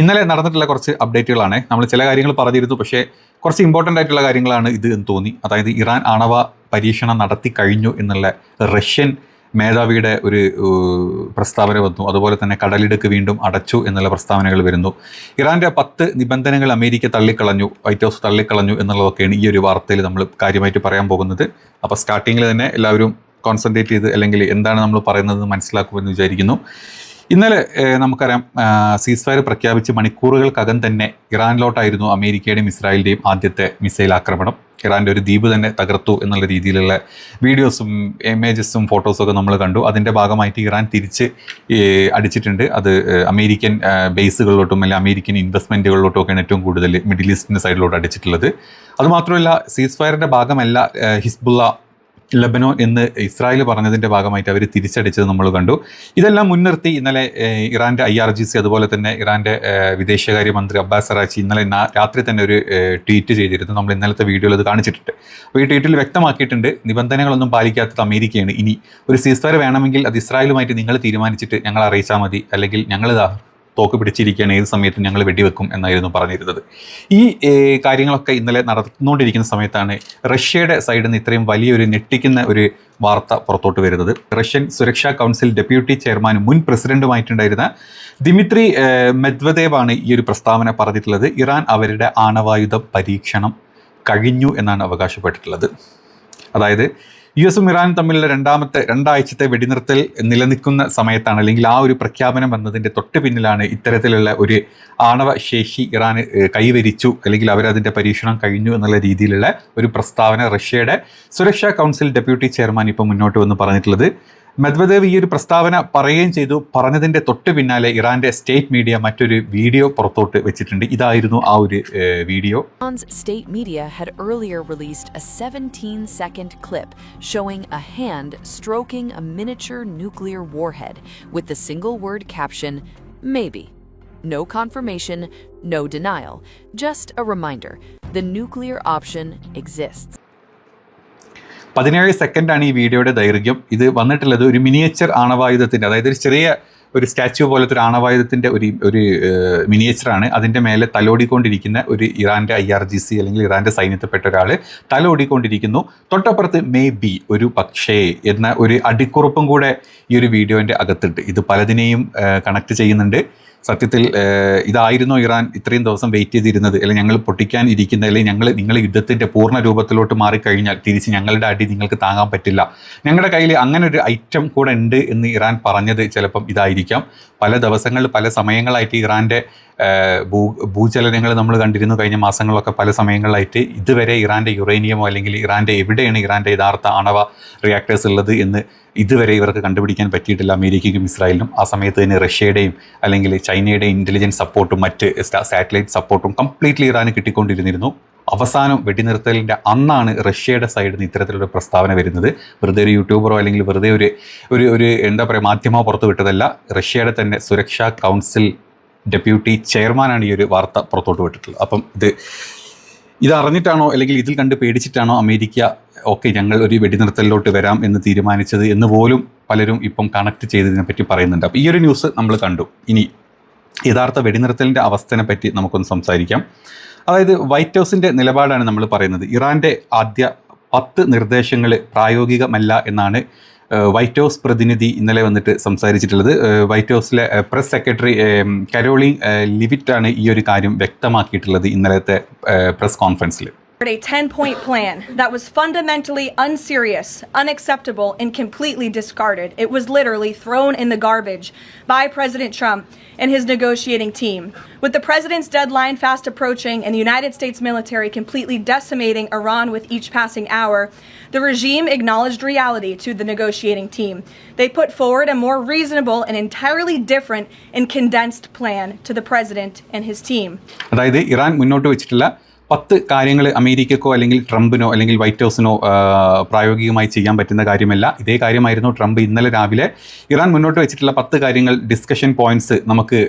ഇന്നലെ നടന്നിട്ടുള്ള കുറച്ച് അപ്ഡേറ്റുകളാണ്. നമ്മൾ ചില കാര്യങ്ങൾ പറഞ്ഞിരുന്നു, പക്ഷേ കുറച്ച് ഇമ്പോർട്ടൻ്റ് ആയിട്ടുള്ള കാര്യങ്ങളാണ് ഇത് എന്ന് തോന്നി. അതായത് ഇറാൻ ആണവ പരീക്ഷണം നടത്തി കഴിഞ്ഞു എന്നുള്ള റഷ്യൻ മേധാവിയുടെ ഒരു പ്രസ്താവന വന്നു. അതുപോലെ തന്നെ കടലിടുക്ക് വീണ്ടും അടച്ചു എന്നുള്ള പ്രസ്താവനകൾ വരുന്നു. ഇറാൻ്റെ 10 നിബന്ധനകൾ അമേരിക്ക തള്ളിക്കളഞ്ഞു, വൈറ്റ് ഹൗസ് തള്ളിക്കളഞ്ഞു എന്നുള്ളതൊക്കെയാണ് ഈ ഒരു വാർത്തയിൽ നമ്മൾ കാര്യമായിട്ട് പറയാൻ പോകുന്നത്. അപ്പോൾ സ്റ്റാർട്ടിങ്ങിൽ തന്നെ എല്ലാവരും കോൺസെൻട്രേറ്റ് ചെയ്ത് അല്ലെങ്കിൽ എന്താണ് നമ്മൾ പറയുന്നത് മനസ്സിലാക്കുമെന്ന് വിചാരിക്കുന്നു. ഇന്നലെ നമുക്കറിയാം, സീസ് ഫയർ പ്രഖ്യാപിച്ച് മണിക്കൂറുകൾക്കകം തന്നെ ഇറാനിലോട്ടായിരുന്നു അമേരിക്കയുടെയും ഇസ്രായേലിൻ്റെയും ആദ്യത്തെ മിസൈൽ ആക്രമണം. ഇറാൻ്റെ ഒരു ദ്വീപ് തന്നെ തകർത്തു എന്നുള്ള രീതിയിലുള്ള വീഡിയോസും ഇമേജസും ഫോട്ടോസും ഒക്കെ നമ്മൾ കണ്ടു. അതിൻ്റെ ഭാഗമായിട്ട് ഇറാൻ തിരിച്ച് അടിച്ചിട്ടുണ്ട്. അത് അമേരിക്കൻ ബേസുകളിലോട്ടും അല്ലെങ്കിൽ അമേരിക്കൻ ഇൻവെസ്റ്റ്മെൻറ്റുകളിലോട്ടും ഒക്കെയാണ് ഏറ്റവും കൂടുതൽ മിഡിൽ ഈസ്റ്റിൻ്റെ സൈഡിലോട്ട് അടിച്ചിട്ടുള്ളത്. അതുമാത്രമല്ല, സീസ് ഫയറിൻ്റെ ഭാഗമല്ല ഹിസ്ബുള്ള ലബനോൻ എന്ന് ഇസ്രായേൽ പറഞ്ഞതിൻ്റെ ഭാഗമായിട്ട് അവർ തിരിച്ചടിച്ചത് നമ്മൾ കണ്ടു. ഇതെല്ലാം മുൻനിർത്തി ഇന്നലെ ഇറാൻ്റെ IRGC അതുപോലെ തന്നെ ഇറാൻ്റെ വിദേശകാര്യമന്ത്രി അബ്ബാസ് അറാച്ചി ഇന്നലെ രാത്രി തന്നെ ഒരു ട്വീറ്റ് ചെയ്തിരുന്നു. നമ്മൾ ഇന്നലത്തെ വീഡിയോയിൽ അത് കാണിച്ചിട്ടുണ്ട്. അപ്പോൾ ഈ ട്വീറ്റിൽ വ്യക്തമാക്കിയിട്ടുണ്ട്, നിബന്ധനകളൊന്നും പാലിക്കാത്തത് അമേരിക്കയാണ്. ഇനി ഒരു സീസ് ഫയർ വേണമെങ്കിൽ അത് ഇസ്രായേലുമായിട്ട് നിങ്ങൾ തീരുമാനിച്ചിട്ട് ഞങ്ങളെ അറിയിച്ചാൽ മതി, അല്ലെങ്കിൽ ഞങ്ങൾ തോക്ക് പിടിച്ചിരിക്കുകയാണ്, ഏത് സമയത്തും ഞങ്ങൾ വെടിവെക്കും എന്നായിരുന്നു പറഞ്ഞിരുന്നത്. ഈ കാര്യങ്ങളൊക്കെ ഇന്നലെ നടന്നുകൊണ്ടിരിക്കുന്ന സമയത്താണ് റഷ്യയുടെ സൈഡിൽ നിന്ന് ഇത്രയും വലിയൊരു ഞെട്ടിക്കുന്ന ഒരു വാർത്ത പുറത്തോട്ട് വരുന്നത്. റഷ്യൻ സുരക്ഷാ കൗൺസിൽ ഡെപ്യൂട്ടി ചെയർമാനും മുൻ പ്രസിഡന്റുമായിട്ടുണ്ടായിരുന്ന ദിമിത്രി മെദ്വദേവ് ആണ് ഈ ഒരു പ്രസ്താവന പറഞ്ഞിട്ടുള്ളത്. ഇറാൻ അവരുടെ ആണവായുധ പരീക്ഷണം കഴിഞ്ഞു എന്നാണ് അവകാശപ്പെട്ടിട്ടുള്ളത്. അതായത് US-ഉം ഇറാനും തമ്മിലുള്ള രണ്ടാഴ്ചത്തെ വെടിനിർത്തൽ നിലനിൽക്കുന്ന സമയത്താണ്, അല്ലെങ്കിൽ ആ ഒരു പ്രഖ്യാപനം വന്നതിൻ്റെ തൊട്ട് പിന്നിലാണ് ഇത്തരത്തിലുള്ള ഒരു ആണവ ശേഷി ഇറാൻ കൈവരിച്ചു, അല്ലെങ്കിൽ അവരതിൻ്റെ പരീക്ഷണം കഴിഞ്ഞു എന്നുള്ള രീതിയിലുള്ള ഒരു പ്രസ്താവന റഷ്യയുടെ സുരക്ഷാ കൗൺസിൽ ഡെപ്യൂട്ടി ചെയർമാൻ ഇപ്പോൾ മുന്നോട്ട് വന്ന് പറഞ്ഞിട്ടുള്ളത്. മെദ്വദേവ് ഈ ഒരു പ്രസ്താവന പറയുകയും ചെയ്തു. പറഞ്ഞതിൻ്റെ തൊട്ട് പിന്നാലെ ഇറാന്റെ സ്റ്റേറ്റ് മീഡിയ മറ്റൊരു വീഡിയോ പുറത്തോട്ട് വെച്ചിട്ടുണ്ട്. ഇതായിരുന്നു ആ ഒരു video. State media had earlier released a 17-second clip showing a hand stroking a miniature nuclear warhead with the single word caption, "Maybe." No confirmation, no denial. Just a reminder, the nuclear option exists. 17 സെക്കൻഡാണ് ഈ വീഡിയോയുടെ ദൈർഘ്യം. ഇത് വന്നിട്ടുള്ളത് ഒരു miniature ആണവായുധത്തിൻ്റെ, അതായത് ഒരു ചെറിയ ഒരു സ്റ്റാച്യു പോലത്തെ ഒരു ആണവായുധത്തിൻ്റെ ഒരു മിനിയേച്ചറാണ്. അതിൻ്റെ മേലെ തലോടിക്കൊണ്ടിരിക്കുന്ന ഒരു ഇറാൻ്റെ IRGC അല്ലെങ്കിൽ ഇറാൻ്റെ സൈന്യത്തിൽപ്പെട്ട ഒരാൾ തലോടിക്കൊണ്ടിരിക്കുന്നു. തൊട്ടപ്പുറത്ത് മേ ബി, ഒരു പക്ഷേ എന്ന ഒരു അടിക്കുറിപ്പും കൂടെ ഈ ഒരു വീഡിയോൻ്റെ അകത്തുണ്ട്. ഇത് പലതിനെയും കണക്ട് ചെയ്യുന്നുണ്ട്. സത്യത്തിൽ ഇതായിരുന്നോ ഇറാൻ ഇത്രയും ദിവസം വെയിറ്റ് ചെയ്തിരുന്നത്, അല്ലെങ്കിൽ ഞങ്ങൾ പൊട്ടിക്കാൻ ഇരിക്കുന്ന, അല്ലെങ്കിൽ നിങ്ങൾ യുദ്ധത്തിൻ്റെ പൂർണ്ണ രൂപത്തിലോട്ട് മാറിക്കഴിഞ്ഞാൽ തിരിച്ച് ഞങ്ങളുടെ അടി നിങ്ങൾക്ക് താങ്ങാൻ പറ്റില്ല, ഞങ്ങളുടെ കയ്യിൽ അങ്ങനെ ഒരു ഐറ്റം കൂടെ ഉണ്ട് എന്ന് ഇറാൻ പറഞ്ഞത് ചിലപ്പം ഇതായിരിക്കാം. പല ദിവസങ്ങളിൽ പല സമയങ്ങളായിട്ട് ഇറാൻ്റെ ഭൂചലനങ്ങൾ നമ്മൾ കണ്ടിരുന്നു കഴിഞ്ഞ മാസങ്ങളിലൊക്കെ. പല സമയങ്ങളിലായിട്ട് ഇതുവരെ ഇറാൻ്റെ യുറേനിയമോ അല്ലെങ്കിൽ ഇറാൻ്റെ എവിടെയാണ് ഇറാൻ്റെ യഥാർത്ഥ ആണവ റിയാക്ടേഴ്സ് ഉള്ളത് എന്ന് ഇതുവരെ ഇവർക്ക് കണ്ടുപിടിക്കാൻ പറ്റിയിട്ടില്ല, അമേരിക്കയ്ക്കും ഇസ്രായേലിനും. ആ സമയത്ത് തന്നെ റഷ്യയുടെയും അല്ലെങ്കിൽ ചൈനയുടെയും ഇൻ്റലിജൻസ് സപ്പോർട്ടും മറ്റ് സാറ്റലൈറ്റ് സപ്പോർട്ടും കംപ്ലീറ്റ്ലി ഇറാന് കിട്ടിക്കൊണ്ടിരുന്നിരുന്നു. അവസാനം വെടിനിർത്തലിൻ്റെ അന്നാണ് റഷ്യയുടെ സൈഡിൽ നിന്ന് ഇത്തരത്തിലൊരു പ്രസ്താവന വരുന്നത്. വെറുതെ ഒരു യൂട്യൂബറോ അല്ലെങ്കിൽ വെറുതെ ഒരു എന്താ പറയുക മാധ്യമമോ പുറത്തു വിട്ടതല്ല. റഷ്യയുടെ തന്നെ സുരക്ഷാ കൗൺസിൽ ഡെപ്യൂട്ടി ചെയർമാനാണ് ഈ ഒരു വാർത്ത പുറത്തോട്ട് വിട്ടിട്ടുള്ളത്. അപ്പം ഇത് അറിഞ്ഞിട്ടാണോ അല്ലെങ്കിൽ ഇതിൽ കണ്ട് പേടിച്ചിട്ടാണോ അമേരിക്ക ഓക്കെ ഞങ്ങൾ ഒരു വെടിനിർത്തലിലോട്ട് വരാം എന്ന് തീരുമാനിച്ചത് എന്ന് പോലും പലരും ഇപ്പം കണക്ട് ചെയ്തതിനെ പറ്റി പറയുന്നുണ്ട്. അപ്പോൾ ഈ ഒരു ന്യൂസ് നമ്മൾ കണ്ടു. ഇനി യഥാർത്ഥ വെടിനിർത്തലിൻ്റെ അവസ്ഥയെ പറ്റി നമുക്കൊന്ന് സംസാരിക്കാം. അതായത് വൈറ്റ് ഹൗസിൻ്റെ നിലപാടാണ് നമ്മൾ പറയുന്നത്. ഇറാൻ്റെ ആദ്യ 10 നിർദ്ദേശങ്ങൾ പ്രായോഗികമല്ല എന്നാണ് വൈറ്റ് ഹൗസ് പ്രതിനിധി ഇന്നലെ വന്നിട്ട് സംസാരിച്ചിട്ടുള്ളത്. വൈറ്റ് ഹൗസിലെ പ്രസ് സെക്രട്ടറി കരോളിൻ ലിവിറ്റാണ് ഈ ഒരു കാര്യം വ്യക്തമാക്കിയിട്ടുള്ളത് ഇന്നലത്തെ പ്രസ് കോൺഫറൻസിൽ. A 10-point plan that was fundamentally unserious, unacceptable, and completely discarded. It was literally thrown in the garbage by President Trump and his negotiating team. With the president's deadline fast approaching and the United States military completely decimating Iran with each passing hour, the regime acknowledged reality to the negotiating team. They put forward a more reasonable and entirely different and condensed plan to the president and his team. അതായത് Iran മുന്നോട്ട് വെച്ചിട്ടുള്ള 10 കാര്യങ്ങൾ അമേരിക്കക്കോ അല്ലെങ്കിൽ ട്രംപിനോ അല്ലെങ്കിൽ white ഹൗസിനോ പ്രായോഗികമായി ചെയ്യാൻ പറ്റുന്ന കാര്യമല്ല. ഇതേ കാര്യമായിരുന്നു ട്രംപ് ഇന്നലെ രാവിലെ ഇറാൻ മുന്നോട്ട് വെച്ചിട്ടുള്ള 10 കാര്യങ്ങൾ ഡിസ്കഷൻ പോയിന്റ്സ്, നമുക്ക്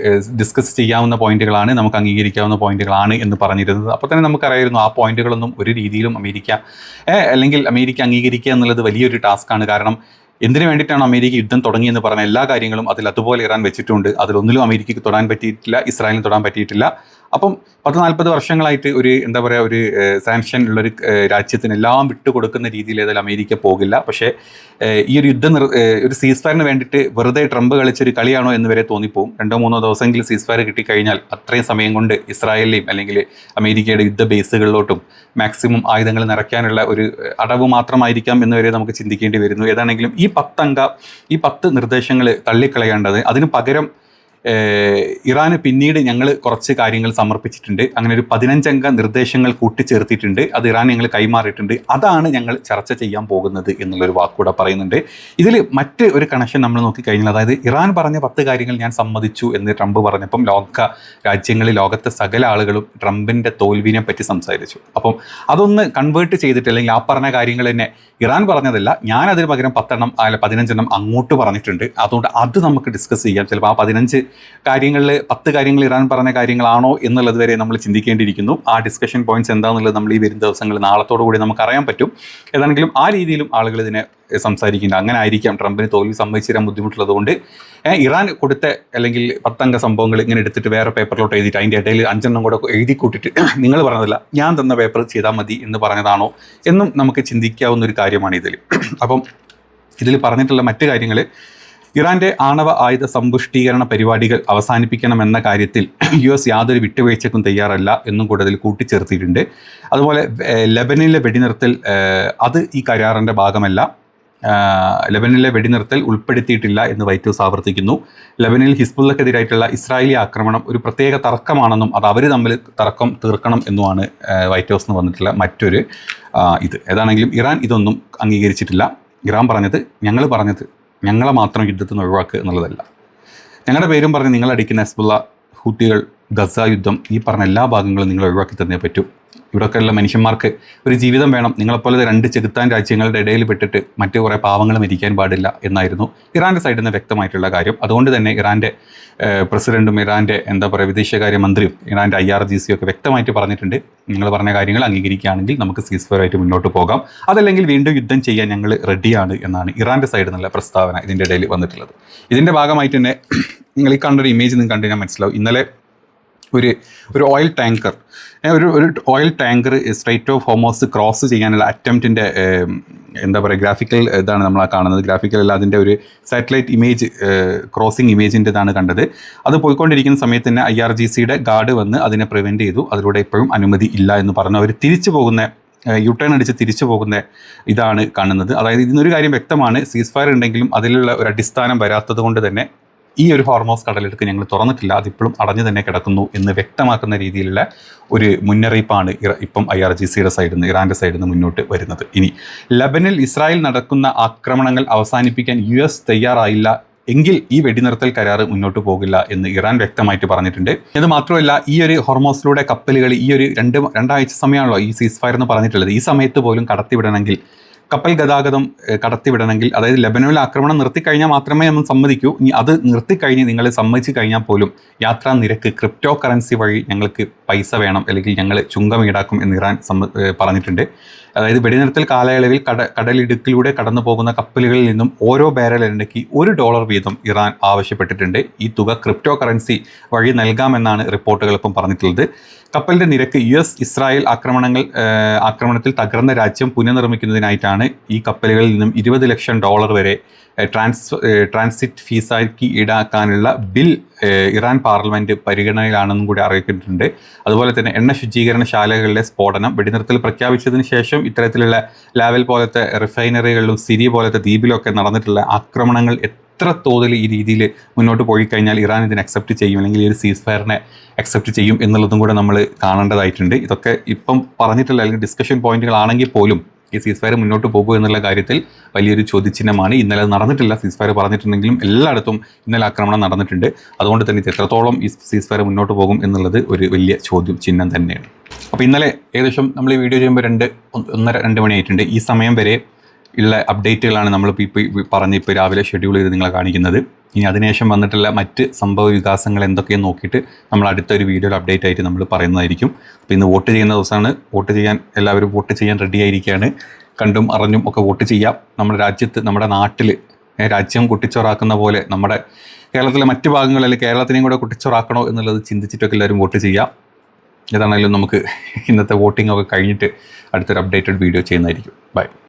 ഡിസ്കസ് ചെയ്യാവുന്ന പോയിന്റുകളാണ്, നമുക്ക് അംഗീകരിക്കാവുന്ന പോയിന്റുകളാണ് എന്ന് പറഞ്ഞിരുന്നത്. അപ്പോൾ തന്നെ നമുക്കറിയായിരുന്നു ആ പോയിന്റുകളൊന്നും ഒരു രീതിയിലും അമേരിക്ക അംഗീകരിക്കുക എന്നുള്ളത് വലിയൊരു ടാസ്ക്കാണ്. കാരണം എന്തിനു വേണ്ടിയിട്ടാണ് അമേരിക്ക യുദ്ധം തുടങ്ങിയെന്ന് പറഞ്ഞ എല്ലാ കാര്യങ്ങളും അതിൽ അതുപോലെ ഇറാൻ വെച്ചിട്ടുണ്ട്. അതിലൊന്നിലും അമേരിക്കയ്ക്ക് തൊടാൻ പറ്റിയിട്ടില്ല, ഇസ്രായേലിന് തൊടാൻ പറ്റിയിട്ടില്ല. അപ്പം 10-40 വർഷങ്ങളായിട്ട് ഒരു എന്താ പറയുക, ഒരു സാങ്ഷൻ ഉള്ളൊരു രാജ്യത്തിന് എല്ലാം വിട്ടുകൊടുക്കുന്ന രീതിയിൽ ഏതായാലും അമേരിക്ക പോകില്ല. പക്ഷേ ഈ ഒരു യുദ്ധം ഒരു സീസ്ഫയറിന് വേണ്ടിയിട്ട് വെറുതെ ട്രംപ് കളിച്ചൊരു കളിയാണോ എന്ന് വരെ തോന്നിപ്പോവും. 2-3 ദിവസമെങ്കിലും സീസ്ഫയർ കിട്ടിക്കഴിഞ്ഞാൽ അത്രയും സമയം കൊണ്ട് ഇസ്രായേലിലെയും അല്ലെങ്കിൽ അമേരിക്കയുടെ യുദ്ധ ബേസുകളിലോട്ടും മാക്സിമം ആയുധങ്ങൾ നിറയ്ക്കാനുള്ള ഒരു അടവ് മാത്രമായിരിക്കാം എന്ന് വരെ നമുക്ക് ചിന്തിക്കേണ്ടി വരുന്നു. ഏതാണെങ്കിലും ഈ 10 നിർദ്ദേശങ്ങൾ തള്ളിക്കളയേണ്ടത്, അതിന് പകരം ഇറാന് പിന്നീട് ഞങ്ങൾ കുറച്ച് കാര്യങ്ങൾ സമർപ്പിച്ചിട്ടുണ്ട്. അങ്ങനെ ഒരു 15 അംഗ നിർദ്ദേശങ്ങൾ കൂട്ടിച്ചേർത്തിട്ടുണ്ട്. അത് ഇറാൻ ഞങ്ങൾ കൈമാറിയിട്ടുണ്ട്. അതാണ് ഞങ്ങൾ ചർച്ച ചെയ്യാൻ പോകുന്നത് എന്നുള്ളൊരു വാക്കുകൂടെ പറയുന്നുണ്ട്. ഇതിൽ മറ്റ് ഒരു കണക്ഷൻ നമ്മൾ നോക്കിക്കഴിഞ്ഞാൽ, അതായത് ഇറാൻ പറഞ്ഞ 10 കാര്യങ്ങൾ ഞാൻ സമ്മതിച്ചു എന്ന് ട്രംപ് പറഞ്ഞപ്പം ലോക രാജ്യങ്ങളിൽ ലോകത്തെ സകല ആളുകളും ട്രംപിൻ്റെ തോൽവിനെ പറ്റി സംസാരിച്ചു. അപ്പം അതൊന്ന് കൺവേർട്ട് ചെയ്തിട്ട്, അല്ലെങ്കിൽ ആ പറഞ്ഞ കാര്യങ്ങൾ തന്നെ ഇറാൻ പറഞ്ഞതല്ല, ഞാൻ അതിന് പകരം 15 എണ്ണം അങ്ങോട്ട് പറഞ്ഞിട്ടുണ്ട്. അതുകൊണ്ട് അത് നമുക്ക് ഡിസ്കസ് ചെയ്യാം. ചിലപ്പോൾ ആ 10 കാര്യങ്ങൾ ഇറാൻ പറഞ്ഞ കാര്യങ്ങളാണോ എന്നുള്ളത് വരെ നമ്മൾ ചിന്തിക്കേണ്ടിയിരിക്കുന്നു. ആ ഡിസ്കഷൻ പോയിന്റ്സ് എന്താണെന്നുള്ളത് നമ്മൾ ഈ വരുന്ന ദിവസങ്ങളിൽ നാളത്തോടു കൂടി നമുക്ക് അറിയാൻ പറ്റും. ഏതാണെങ്കിലും ആ രീതിയിലും ആളുകൾ ഇതിനെ സംസാരിക്കുന്നുണ്ട്. അങ്ങനെ ആയിരിക്കാം ട്രംപിന് തോൽവി സമ്മതിച്ചു തരാൻ ബുദ്ധിമുട്ടുള്ളത് കൊണ്ട് ഇറാൻ കൊടുത്ത അല്ലെങ്കിൽ 10 അംഗ സംഭവങ്ങൾ ഇങ്ങനെ എടുത്തിട്ട് വേറെ പേപ്പറിലോട്ട് എഴുതിയിട്ട് അതിൻ്റെ ഇടയിൽ 5 എണ്ണം കൂടെ എഴുതി കൂട്ടിയിട്ട് നിങ്ങൾ പറഞ്ഞതല്ല, ഞാൻ തന്ന പേപ്പർ ചെയ്താൽ മതി എന്ന് പറഞ്ഞതാണോ എന്നും നമുക്ക് ചിന്തിക്കാവുന്ന ഒരു കാര്യമാണ് ഇതിൽ. അപ്പം ഇതിൽ പറഞ്ഞിട്ടുള്ള മറ്റു കാര്യങ്ങൾ, ഇറാൻ്റെ ആണവ ആയുധ സമ്പുഷ്ടീകരണ പരിപാടികൾ അവസാനിപ്പിക്കണമെന്ന കാര്യത്തിൽ US യാതൊരു വിട്ടുവീഴ്ചയ്ക്കും തയ്യാറല്ല എന്നും കൂടുതൽ കൂട്ടിച്ചേർത്തിയിട്ടുണ്ട്. അതുപോലെ ലെബനിലെ വെടിനിർത്തൽ അത് ഈ കരാറിൻ്റെ ഭാഗമല്ല. ലെബനിലെ വെടിനിർത്തൽ ഉൾപ്പെടുത്തിയിട്ടില്ല എന്ന് വൈറ്റ് ഹൗസ് ആവർത്തിക്കുന്നു. ലെബനിൽ ഹിസ്ബുള്ളക്കെതിരായിട്ടുള്ള ഇസ്രായേലി ആക്രമണം ഒരു പ്രത്യേക തർക്കമാണെന്നും അത് അവർ തമ്മിൽ തർക്കം തീർക്കണം എന്നുമാണ് വൈറ്റ് ഹൗസിൽ നിന്ന് വന്നിട്ടുള്ള മറ്റൊരു ഇത്. ഏതാണെങ്കിലും ഇറാൻ ഇതൊന്നും അംഗീകരിച്ചിട്ടില്ല. ഇറാൻ പറഞ്ഞത്, ഞങ്ങളെ മാത്രം യുദ്ധത്തിൽ നിന്ന് ഒഴിവാക്കുക എന്നുള്ളതല്ല. ഞങ്ങളുടെ പേരും പറഞ്ഞ് നിങ്ങളടിക്കുന്ന ഹിസ്ബുള്ള, ഹൂത്തികൾ, ഗസ യുദ്ധം, ഈ പറഞ്ഞ എല്ലാ ഭാഗങ്ങളും നിങ്ങൾ ഒഴിവാക്കി തന്നേ പറ്റൂ. ഇവിടെയൊക്കെയുള്ള മനുഷ്യന്മാർക്ക് ഒരു ജീവിതം വേണം. നിങ്ങളെപ്പോലെ 2 ചെകുത്താൻ രാജ്യങ്ങളുടെ ഇടയിൽ പെട്ടിട്ട് മറ്റു കുറേ പാവങ്ങൾ മരിക്കാൻ പാടില്ല എന്നായിരുന്നു ഇറാൻ്റെ സൈഡിൽ നിന്ന് വ്യക്തമായിട്ടുള്ള കാര്യം. അതുകൊണ്ട് തന്നെ ഇറാൻ്റെ പ്രസിഡൻറ്റും ഇറാൻ്റെ വിദേശകാര്യ മന്ത്രിയും ഇറാൻ്റെ IRGC ഒക്കെ വ്യക്തമായിട്ട് പറഞ്ഞിട്ടുണ്ട്, നിങ്ങൾ പറഞ്ഞ കാര്യങ്ങൾ അംഗീകരിക്കുകയാണെങ്കിൽ നമുക്ക് സീസ്ഫയറായിട്ട് മുന്നോട്ട് പോകാം, അതല്ലെങ്കിൽ വീണ്ടും യുദ്ധം ചെയ്യാൻ ഞങ്ങൾ റെഡിയാണ് എന്നാണ് ഇറാൻ്റെ സൈഡിൽ നിന്നുള്ള പ്രസ്താവന ഇതിൻ്റെ ഇടയിൽ വന്നിട്ടുള്ളത്. ഇതിൻ്റെ ഭാഗമായിട്ട് തന്നെ നിങ്ങൾ ഈ കണ്ടൊരു ഇമേജ് നിങ്ങൾക്ക് കണ്ടു കഴിഞ്ഞാൽ മനസ്സിലാവും. ഇന്നലെ ഒരു ഓയിൽ ടാങ്കർ ഒരു oil tanker straight of Hormuz cross ചെയ്യാനുള്ള അറ്റംപ്റ്റിൻ്റെ ഗ്രാഫിക്കൽ ഇതാണ് നമ്മൾ കാണുന്നത്. ഗ്രാഫിക്കൽ അതിൻ്റെ ഒരു സാറ്റലൈറ്റ് ഇമേജ്, ക്രോസിംഗ് ഇമേജിൻ്റെ ഇതാണ് കണ്ടത്. അത് പോയിക്കൊണ്ടിരിക്കുന്ന സമയത്ത് തന്നെ IRGCയുടെ ഗാർഡ് വന്ന് അതിനെ പ്രിവെൻറ്റ് ചെയ്തു. അതിലൂടെ ഇപ്പോഴും അനുമതി ഇല്ല എന്ന് പറഞ്ഞു അവർ തിരിച്ചു പോകുന്ന, യുട്ടേൺ അടിച്ച് തിരിച്ചു പോകുന്ന ഇതാണ് കാണുന്നത്. അതായത് ഇതിനൊരു കാര്യം വ്യക്തമാണ്, സീസ്ഫയർ ഉണ്ടെങ്കിലും അതിലുള്ള ഒരു അടിസ്ഥാനം വരാത്തത് കൊണ്ട് തന്നെ ഈ ഒരു ഹോർമോസ് കടലെടുക്ക് ഞങ്ങൾ തുറന്നിട്ടില്ല, അതിപ്പോഴും അടഞ്ഞു തന്നെ കിടക്കുന്നു എന്ന് വ്യക്തമാക്കുന്ന രീതിയിലുള്ള ഒരു മുന്നറിയിപ്പാണ് ഇപ്പം IRGCയുടെ സൈഡിൽ നിന്ന്, ഇറാൻ്റെ സൈഡിൽ നിന്ന് മുന്നോട്ട് വരുന്നത്. ഇനി ലെബനിൽ ഇസ്രായേൽ നടക്കുന്ന ആക്രമണങ്ങൾ അവസാനിപ്പിക്കാൻ US തയ്യാറായില്ല എങ്കിൽ ഈ വെടിനിർത്തൽ കരാർ മുന്നോട്ട് പോകില്ല എന്ന് ഇറാൻ വ്യക്തമായിട്ട് പറഞ്ഞിട്ടുണ്ട്. ഇത് മാത്രമല്ല, ഈ ഒരു ഹോർമോസിലൂടെ കപ്പലുകൾ ഈ ഒരു രണ്ടാഴ്ച സമയമാണല്ലോ ഈ സീസ്ഫയർ എന്ന് പറഞ്ഞിട്ടുള്ളത്, ഈ സമയത്ത് പോലും കടത്തിവിടണമെങ്കിൽ, കപ്പൽ ഗതാഗതം കടത്തിവിടണമെങ്കിൽ, അതായത് ലെബനോനിൽ ആക്രമണം നിർത്തിക്കഴിഞ്ഞാൽ മാത്രമേ നമ്മൾ സമ്മതിക്കൂ. ഇനി അത് നിർത്തിക്കഴിഞ്ഞ് നിങ്ങൾ സമ്മതിച്ച് കഴിഞ്ഞാൽ പോലും യാത്രാ നിരക്ക് ക്രിപ്റ്റോ കറൻസി വഴി ഞങ്ങൾക്ക് പൈസ വേണം, അല്ലെങ്കിൽ ഞങ്ങൾ ചുങ്കം ഈടാക്കും എന്ന് ഇറാൻ പറഞ്ഞിട്ടുണ്ട്. അതായത് വെടിനിർത്തൽ കാലയളവിൽ കടലിടുക്കിലൂടെ കടന്നു പോകുന്ന കപ്പലുകളിൽ നിന്നും ഓരോ ബാരൽ എണ്ണയ്ക്ക് $1 വീതം ഇറാൻ ആവശ്യപ്പെട്ടിട്ടുണ്ട്. ഈ തുക ക്രിപ്റ്റോ കറൻസി വഴി നൽകാമെന്നാണ് റിപ്പോർട്ടുകൾ ഇപ്പം പറഞ്ഞിട്ടുള്ളത്. കപ്പലിൻ്റെ നിരക്ക് US ഇസ്രായേൽ ആക്രമണത്തിൽ തകർന്ന രാജ്യം പുനർനിർമ്മിക്കുന്നതിനായിട്ടാണ് ഈ കപ്പലുകളിൽ നിന്നും $20 ലക്ഷം വരെ ട്രാൻസിറ്റ് ഫീസാക്കി ഈടാക്കാനുള്ള ബിൽ ഇറാൻ പാർലമെൻറ്റ് പരിഗണനയിലാണെന്നും കൂടി അറിയിച്ചിട്ടുണ്ട്. അതുപോലെ തന്നെ എണ്ണ ശുചീകരണശാലകളിലെ സ്ഫോടനം, വെടിനിർത്തൽ പ്രഖ്യാപിച്ചതിന് ശേഷം ഇത്തരത്തിലുള്ള ലാവൽ പോലത്തെ റിഫൈനറികളിലും സിരി പോലത്തെ ദ്വീപിലൊക്കെ നടന്നിട്ടുള്ള ആക്രമണങ്ങൾ എത്ര തോതിൽ ഈ രീതിയിൽ മുന്നോട്ട് പോയി കഴിഞ്ഞാൽ ഇറാൻ ഇതിനെ അക്സെപ്റ്റ് ചെയ്യും, അല്ലെങ്കിൽ ഈ ഒരു സീസ്ഫയറിനെ അക്സെപ്റ്റ് ചെയ്യും എന്നുള്ളതും കൂടെ നമ്മൾ കാണേണ്ടതായിട്ടുണ്ട്. ഇതൊക്കെ ഇപ്പം പറഞ്ഞിട്ടുള്ള അല്ലെങ്കിൽ ഡിസ്കഷൻ പോയിന്റുകളാണെങ്കിൽ പോലും ഈ സീസ്ഫയർ മുന്നോട്ട് പോകുക എന്നുള്ള കാര്യത്തിൽ വലിയൊരു ചോദ്യചിഹ്നമാണ്. ഇന്നലെ നടന്നിട്ടില്ല, സീസ്ഫയർ പറഞ്ഞിട്ടുണ്ടെങ്കിലും എല്ലായിടത്തും ഇന്നലെ ആക്രമണം നടന്നിട്ടുണ്ട്. അതുകൊണ്ട് തന്നെ ഇത് എത്രത്തോളം ഈ സീസ്ഫയർ മുന്നോട്ട് പോകും എന്നുള്ളത് ഒരു വലിയ ചോദ്യം ചിഹ്നം തന്നെയാണ്. അപ്പോൾ ഇന്നലെ ഏകദേശം നമ്മൾ ഈ വീഡിയോ ചെയ്യുമ്പോൾ 1:30-2 മണിയായിട്ടുണ്ട്. ഈ സമയം വരെ ഉള്ള അപ്ഡേറ്റുകളാണ് നമ്മളിപ്പോൾ ഇപ്പോൾ രാവിലെ ഷെഡ്യൂൾ ചെയ്ത് നിങ്ങളെ കാണിക്കുന്നത്. ഇനി അതിനുശേഷം വന്നിട്ടുള്ള മറ്റ് സംഭവ വികാസങ്ങൾ എന്തൊക്കെയെന്ന് നോക്കിയിട്ട് നമ്മൾ അടുത്തൊരു വീഡിയോയിൽ അപ്ഡേറ്റ് ആയിട്ട് നമ്മൾ പറയുന്നതായിരിക്കും. അപ്പോൾ ഇന്ന് വോട്ട് ചെയ്യുന്ന ദിവസമാണ്. വോട്ട് ചെയ്യാൻ എല്ലാവരും വോട്ട് ചെയ്യാൻ റെഡി ആയിരിക്കുകയാണ്. കണ്ടും അറിഞ്ഞും ഒക്കെ വോട്ട് ചെയ്യാം. നമ്മുടെ രാജ്യത്ത്, നമ്മുടെ നാട്ടിൽ രാജ്യം കുട്ടിച്ചോറാക്കുന്ന പോലെ നമ്മുടെ കേരളത്തിലെ മറ്റ് ഭാഗങ്ങളിൽ അല്ലെങ്കിൽ കേരളത്തിനെയും കൂടെ കുട്ടിച്ചോറാക്കണോ എന്നുള്ളത് ചിന്തിച്ചിട്ടൊക്കെ എല്ലാവരും വോട്ട് ചെയ്യാം. ഏതാണെങ്കിലും നമുക്ക് ഇന്നത്തെ വോട്ടിംഗ് ഒക്കെ കഴിഞ്ഞിട്ട് അടുത്തൊരു അപ്ഡേറ്റഡ് വീഡിയോ ചെയ്യുന്നതായിരിക്കും. ബൈ.